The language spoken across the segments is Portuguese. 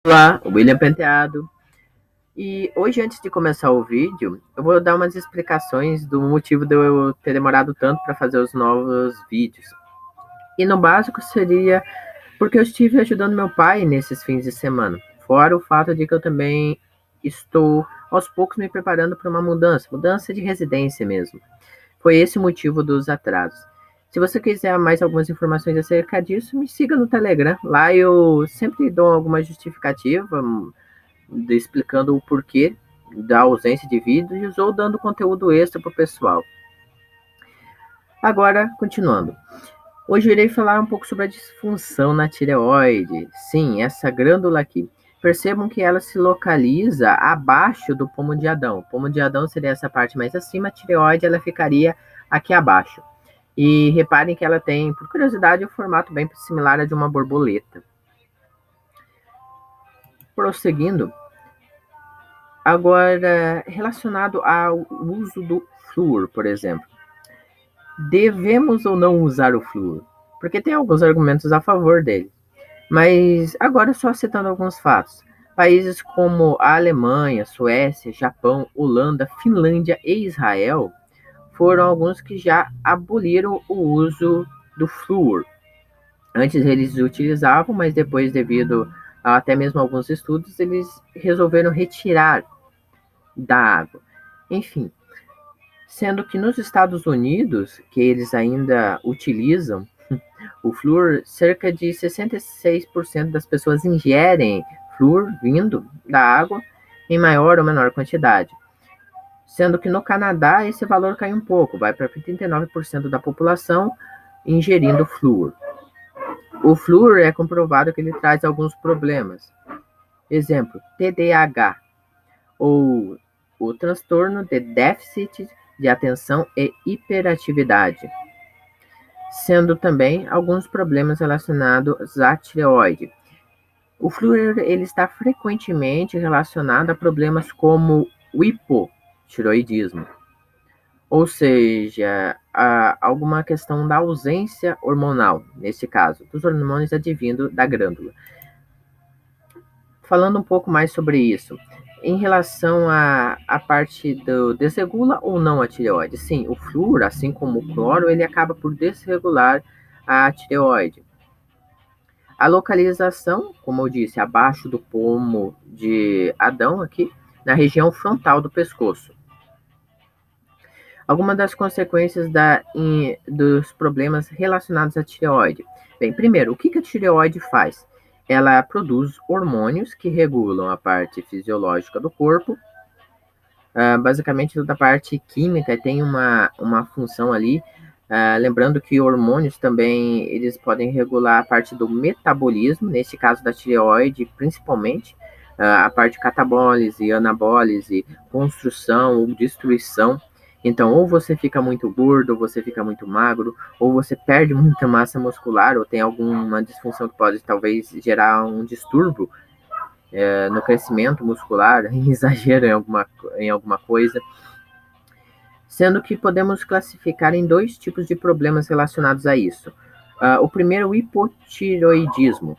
Olá, William Penteado. E hoje, antes de começar o vídeo, eu vou dar umas explicações do motivo de eu ter demorado tanto para fazer os novos vídeos. E no básico seria porque eu estive ajudando meu pai nesses fins de semana. Fora o fato de que eu também estou aos poucos me preparando para uma mudança de residência mesmo. Foi esse o motivo dos atrasos. Se você quiser mais algumas informações acerca disso, me siga no Telegram. Lá eu sempre dou alguma justificativa explicando o porquê da ausência de vídeos ou dando conteúdo extra para o pessoal. Agora, continuando. Hoje eu irei falar um pouco sobre a disfunção na tireoide. Sim, essa glândula aqui. Percebam que ela se localiza abaixo do pomo de Adão. O pomo de Adão seria essa parte mais acima, a tireoide ela ficaria aqui abaixo. E reparem que ela tem, por curiosidade, um formato bem similar a de uma borboleta. Prosseguindo, agora, relacionado ao uso do flúor, por exemplo. Devemos ou não usar o flúor? Porque tem alguns argumentos a favor dele. Mas agora só citando alguns fatos. Países como a Alemanha, Suécia, Japão, Holanda, Finlândia e Israel foram alguns que já aboliram o uso do flúor. Antes eles utilizavam, mas depois, devido a até mesmo alguns estudos, eles resolveram retirar da água. Enfim, sendo que nos Estados Unidos, que eles ainda utilizam o flúor, cerca de 66% das pessoas ingerem flúor vindo da água em maior ou menor quantidade. Sendo que no Canadá esse valor cai um pouco, vai para 39% da população ingerindo flúor. O flúor é comprovado que ele traz alguns problemas. Exemplo, TDAH, ou o transtorno de déficit de atenção e hiperatividade, sendo também alguns problemas relacionados à tireoide. O flúor ele está frequentemente relacionado a problemas como o hipotireoidismo, ou seja, alguma questão da ausência hormonal, nesse caso, dos hormônios advindo da glândula. Falando um pouco mais sobre isso, em relação à parte do desregula ou não a tireoide, sim, o flúor, assim como o cloro, ele acaba por desregular a tireoide. A localização, como eu disse, abaixo do pomo de Adão, aqui, na região frontal do pescoço. Algumas das consequências dos problemas relacionados à tireoide. Bem, primeiro, o que a tireoide faz? Ela produz hormônios que regulam a parte fisiológica do corpo. Basicamente, toda a parte química tem uma função ali. Lembrando que hormônios também eles podem regular a parte do metabolismo, nesse caso da tireoide, principalmente. A parte catabólise, anabólise, construção ou destruição. Então, ou você fica muito gordo, ou você fica muito magro, ou você perde muita massa muscular, ou tem alguma disfunção que pode talvez gerar um distúrbio no crescimento muscular, em exagero em alguma coisa. Sendo que podemos classificar em dois tipos de problemas relacionados a isso. O primeiro, o hipotireoidismo,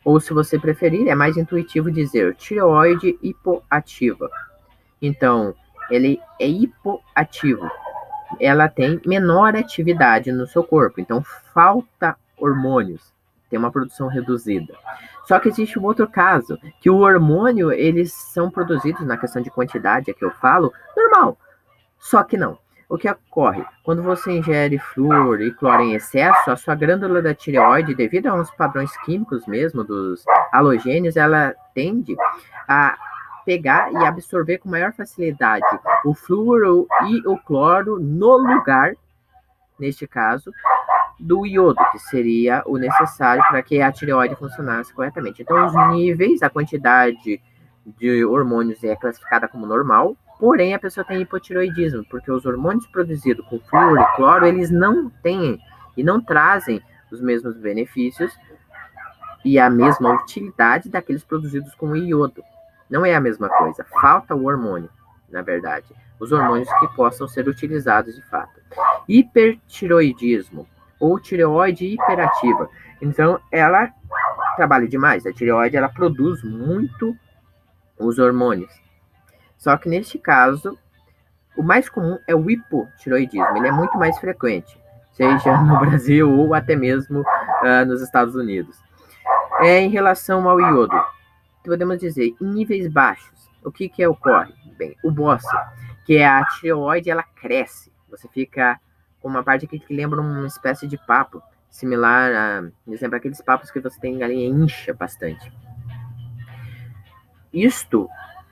ou se você preferir, é mais intuitivo dizer tireoide hipoativa. Então, ele é hipoativo. Ela tem menor atividade no seu corpo, então falta hormônios, tem uma produção reduzida. Só que existe um outro caso, que o hormônio, eles são produzidos, na questão de quantidade, é que eu falo, normal. Só que não. O que ocorre? Quando você ingere flúor e cloro em excesso, a sua glândula da tireoide, devido a uns padrões químicos mesmo, dos halogênios, ela tende a pegar e absorver com maior facilidade o flúor e o cloro no lugar, neste caso, do iodo, que seria o necessário para que a tireoide funcionasse corretamente. Então, os níveis, a quantidade de hormônios é classificada como normal, porém a pessoa tem hipotireoidismo, porque os hormônios produzidos com flúor e cloro, eles não têm e não trazem os mesmos benefícios e a mesma utilidade daqueles produzidos com iodo. Não é a mesma coisa, falta o hormônio, na verdade, os hormônios que possam ser utilizados de fato. Hipertireoidismo ou tireoide hiperativa. Então, ela trabalha demais. A tireoide, ela produz muito os hormônios. Só que neste caso, o mais comum é o hipotireoidismo. Ele é muito mais frequente, seja no Brasil ou até mesmo nos Estados Unidos. Em relação ao iodo, podemos dizer, em níveis baixos, o que ocorre? Bem, o BOSS, que é a tireoide, ela cresce. Você fica com uma parte aqui que lembra uma espécie de papo, similar a, por exemplo, aqueles papos que você tem ali, incha bastante. Isto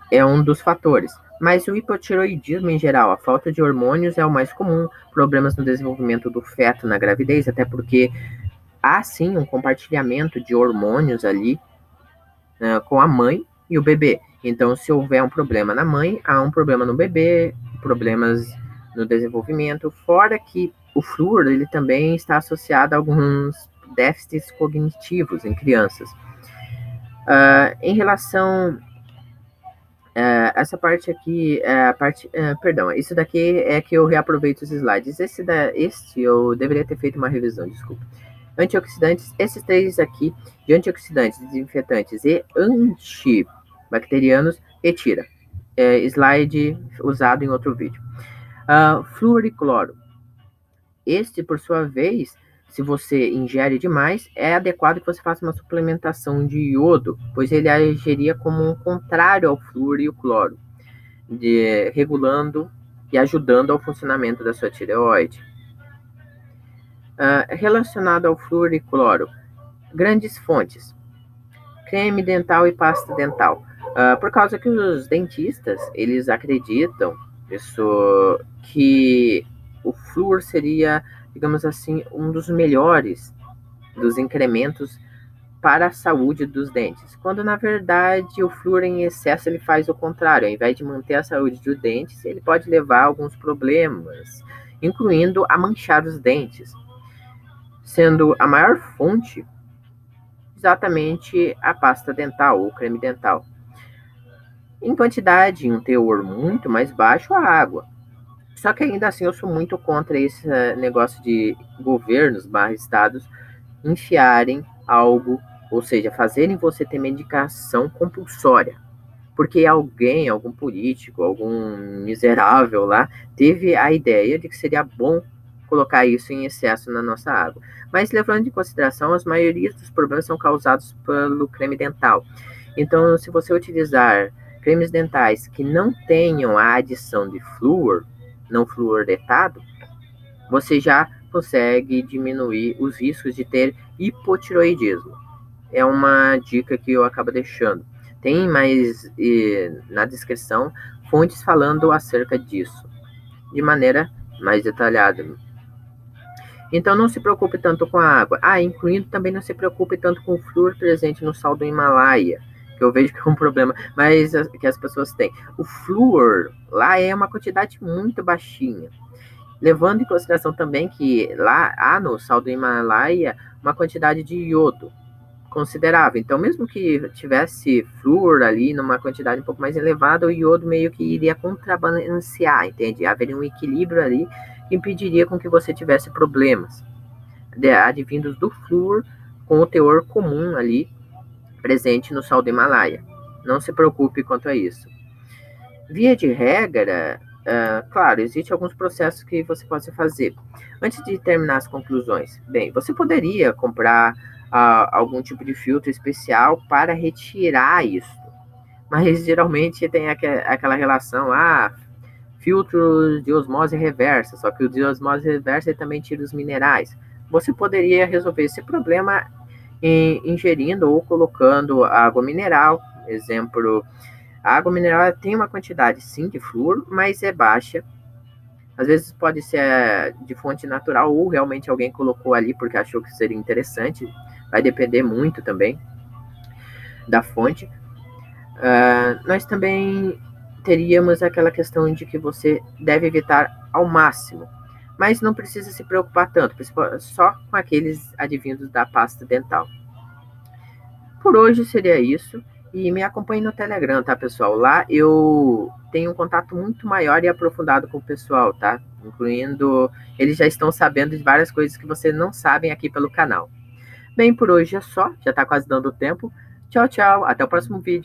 é um dos fatores. Mas o hipotireoidismo em geral, a falta de hormônios é o mais comum, problemas no desenvolvimento do feto na gravidez, até porque há sim um compartilhamento de hormônios ali com a mãe e o bebê. Então, se houver um problema na mãe, há um problema no bebê, problemas no desenvolvimento, fora que o flúor ele também está associado a alguns déficits cognitivos em crianças. Em relação essa parte aqui, perdão, isso daqui é que eu reaproveito os slides. Este eu deveria ter feito uma revisão, desculpa. Antioxidantes, esses três aqui, de antioxidantes, desinfetantes e antibacterianos, retira. Slide usado em outro vídeo. Flúor e cloro. Este, por sua vez, se você ingere demais, é adequado que você faça uma suplementação de iodo, pois ele agiria como um contrário ao flúor e o cloro, regulando e ajudando ao funcionamento da sua tireoide. Relacionado ao flúor e cloro, grandes fontes, creme dental e pasta dental. Por causa que os dentistas, eles acreditam que o flúor seria, digamos assim, um dos melhores dos incrementos para a saúde dos dentes, quando na verdade o flúor em excesso ele faz o contrário. Ao invés de manter a saúde dos dentes, ele pode levar a alguns problemas, incluindo a manchar os dentes, sendo a maior fonte exatamente a pasta dental ou creme dental. Em quantidade, em um teor muito mais baixo, a água. Só que ainda assim eu sou muito contra esse negócio de governos, estados, enfiarem algo, ou seja, fazerem você ter medicação compulsória. Porque alguém, algum político, algum miserável lá, teve a ideia de que seria bom colocar isso em excesso na nossa água. Mas levando em consideração, as maiorias dos problemas são causados pelo creme dental. Então, se você utilizar cremes dentais que não tenham a adição de flúor, não fluoretado, você já consegue diminuir os riscos de ter hipotireoidismo. É uma dica que eu acabo deixando. Tem mais na descrição fontes falando acerca disso, de maneira mais detalhada. Então não se preocupe tanto com a água. Incluindo também não se preocupe tanto com o flúor presente no sal do Himalaia, que eu vejo que é um problema, mas que as pessoas têm. O flúor lá é uma quantidade muito baixinha. Levando em consideração também que lá há no sal do Himalaia uma quantidade de iodo considerável. Então, mesmo que tivesse flúor ali numa quantidade um pouco mais elevada, o iodo meio que iria contrabalancear, entende? Haveria um equilíbrio ali que impediria com que você tivesse problemas advindos do flúor com o teor comum ali presente no sal do Himalaia. Não se preocupe quanto a isso. Via de regra, claro, existem alguns processos que você pode fazer. Antes de terminar as conclusões, bem, você poderia comprar algum tipo de filtro especial para retirar isso. Mas geralmente tem aquela relação, filtro de osmose reversa, só que o de osmose reversa ele também tira os minerais. Você poderia resolver esse problema ingerindo ou colocando água mineral. Exemplo, a água mineral tem uma quantidade sim de flúor, mas é baixa. Às vezes pode ser de fonte natural ou realmente alguém colocou ali porque achou que seria interessante. Vai depender muito também da fonte. Nós também teríamos aquela questão de que você deve evitar ao máximo, mas não precisa se preocupar tanto, só com aqueles advindos da pasta dental. Por hoje seria isso, e me acompanhe no Telegram, tá, pessoal? Lá eu tenho um contato muito maior e aprofundado com o pessoal, tá? Incluindo, eles já estão sabendo de várias coisas que vocês não sabem aqui pelo canal. Bem, por hoje é só, já está quase dando tempo. Tchau, tchau, até o próximo vídeo.